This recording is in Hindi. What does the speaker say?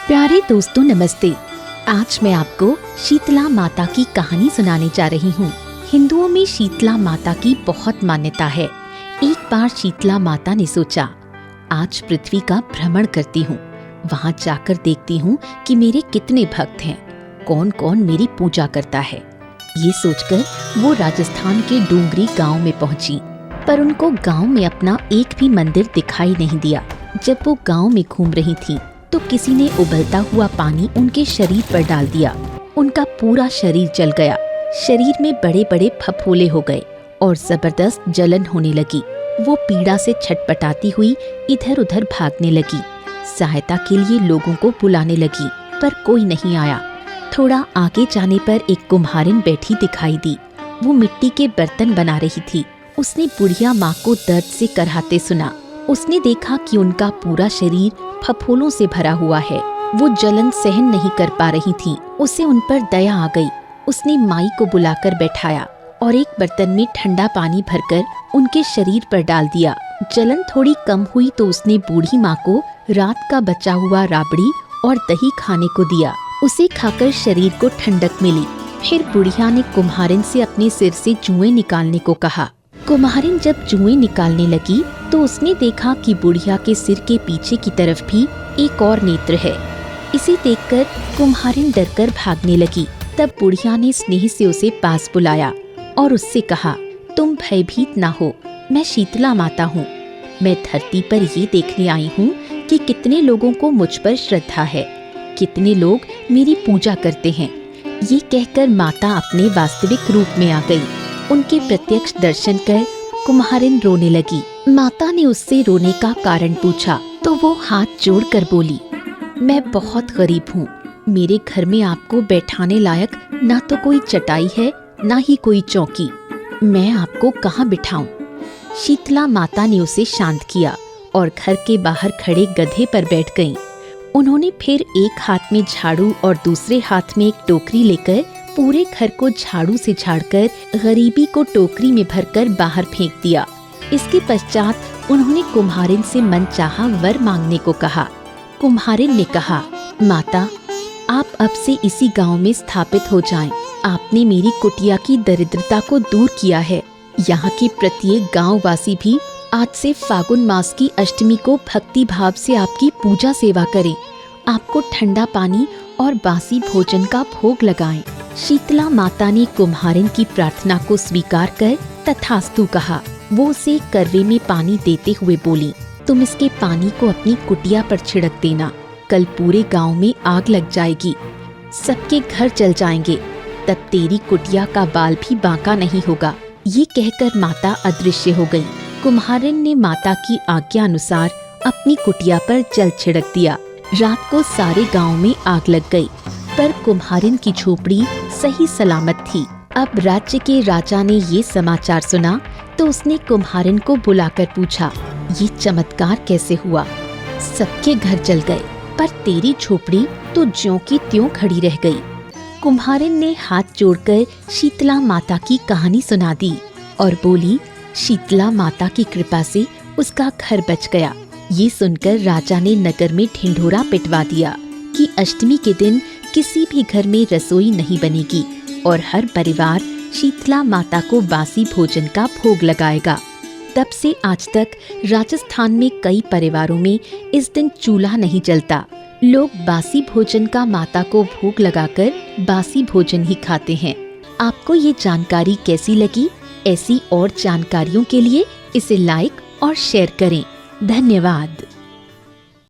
प्यारे दोस्तों नमस्ते। आज मैं आपको शीतला माता की कहानी सुनाने जा रही हूँ। हिंदुओं में शीतला माता की बहुत मान्यता है। एक बार शीतला माता ने सोचा, आज पृथ्वी का भ्रमण करती हूँ, वहाँ जाकर देखती हूँ कि मेरे कितने भक्त हैं, कौन कौन मेरी पूजा करता है। ये सोचकर वो राजस्थान के डूंगरी गांव में पहुँची, पर उनको गांव में अपना एक भी मंदिर दिखाई नहीं दिया। जब वो गांव में घूम रही थी तो किसी ने उबलता हुआ पानी उनके शरीर पर डाल दिया। उनका पूरा शरीर जल गया। शरीर में बड़े बड़े फफोले हो गए और जबरदस्त जलन होने लगी। वो पीड़ा से छटपटाती हुई इधर उधर भागने लगी। सहायता के लिए लोगों को बुलाने लगी, पर कोई नहीं आया। थोड़ा आगे जाने पर एक कुम्हारिन बैठी दिखाई दी। वो मिट्टी के बर्तन बना रही थी। उसने बुढ़िया माँ को दर्द से कराहते सुना। उसने देखा कि उनका पूरा शरीर फफोलों से भरा हुआ है। वो जलन सहन नहीं कर पा रही थी। उसे उन पर दया आ गई। उसने माई को बुलाकर बैठाया और एक बर्तन में ठंडा पानी भरकर उनके शरीर पर डाल दिया। जलन थोड़ी कम हुई तो उसने बूढ़ी माँ को रात का बचा हुआ राबड़ी और दही खाने को दिया। उसे खाकर शरीर को ठंडक मिली। फिर बुढ़िया ने कुम्हारिन से अपने सिर से जुएं निकालने को कहा। कुम्हारिन जब जुएं निकालने लगी तो उसने देखा कि बुढ़िया के सिर के पीछे की तरफ भी एक और नेत्र है। इसे देखकर कुम्हारिन डरकर भागने लगी। तब बुढ़िया ने स्नेह से उसे पास बुलाया और उससे कहा, तुम भयभीत ना हो, मैं शीतला माता हूँ। मैं धरती पर ये देखने आई हूँ कि कितने लोगों को मुझ पर श्रद्धा है, कितने लोग मेरी पूजा करते हैं। ये कहकर माता अपने वास्तविक रूप में आ गई। उनके प्रत्यक्ष दर्शन कर कुम्हारिन रोने लगी। माता ने उससे रोने का कारण पूछा तो वो हाथ जोड़कर बोली, मैं बहुत गरीब हूँ। मेरे घर में आपको बैठाने लायक ना तो कोई चटाई है, ना ही कोई चौकी। मैं आपको कहाँ बिठाऊं? शीतला माता ने उसे शांत किया और घर के बाहर खड़े गधे पर बैठ गईं। उन्होंने फिर एक हाथ में झाड़ू और दूसरे हाथ में एक टोकरी लेकर पूरे घर को झाड़ू से झाड़कर गरीबी को टोकरी में भरकर बाहर फेंक दिया। इसके पश्चात उन्होंने कुम्हारिन से मनचाहा वर मांगने को कहा। कुम्हारिन ने कहा, माता, आप अब से इसी गांव में स्थापित हो जाएं। आपने मेरी कुटिया की दरिद्रता को दूर किया है। यहाँ के प्रत्येक गाँव वासी भी आज से फागुन मास की अष्टमी को भक्ति भाव से आपकी पूजा सेवा करें। आपको ठंडा पानी और बासी भोजन का भोग लगाएं। शीतला माता ने कुम्हारिन की प्रार्थना को स्वीकार कर तथास्तु कहा। वो उसे करवे में पानी देते हुए बोली, तुम इसके पानी को अपनी कुटिया पर छिड़क देना। कल पूरे गांव में आग लग जाएगी, सबके घर जल जाएंगे, तब तेरी कुटिया का बाल भी बांका नहीं होगा। ये कहकर माता अदृश्य हो गई। कुम्हारिन ने माता की आज्ञा अनुसार अपनी कुटिया पर जल छिड़क दिया। रात को सारे गांव में आग लग गई, पर कुम्हारिन की झोपड़ी सही सलामत थी। अब राज्य के राजा ने ये समाचार सुना तो उसने कुम्हारिन को बुलाकर पूछा, ये चमत्कार कैसे हुआ? सबके घर जल गए, पर तेरी झोपड़ी तो ज्यों की त्यों खड़ी रह गई। कुम्हारिन ने हाथ जोड़कर शीतला माता की कहानी सुना दी और बोली, शीतला माता की कृपा से उसका घर बच गया। ये सुनकर राजा ने नगर में ढिंढोरा पिटवा दिया कि अष्टमी के दिन किसी भी घर में रसोई नहीं बनेगी और हर परिवार शीतला माता को बासी भोजन का भोग लगाएगा। तब से आज तक राजस्थान में कई परिवारों में इस दिन चूल्हा नहीं जलता। लोग बासी भोजन का माता को भोग लगाकर बासी भोजन ही खाते हैं। आपको ये जानकारी कैसी लगी? ऐसी और जानकारियों के लिए इसे लाइक और शेयर करें। धन्यवाद।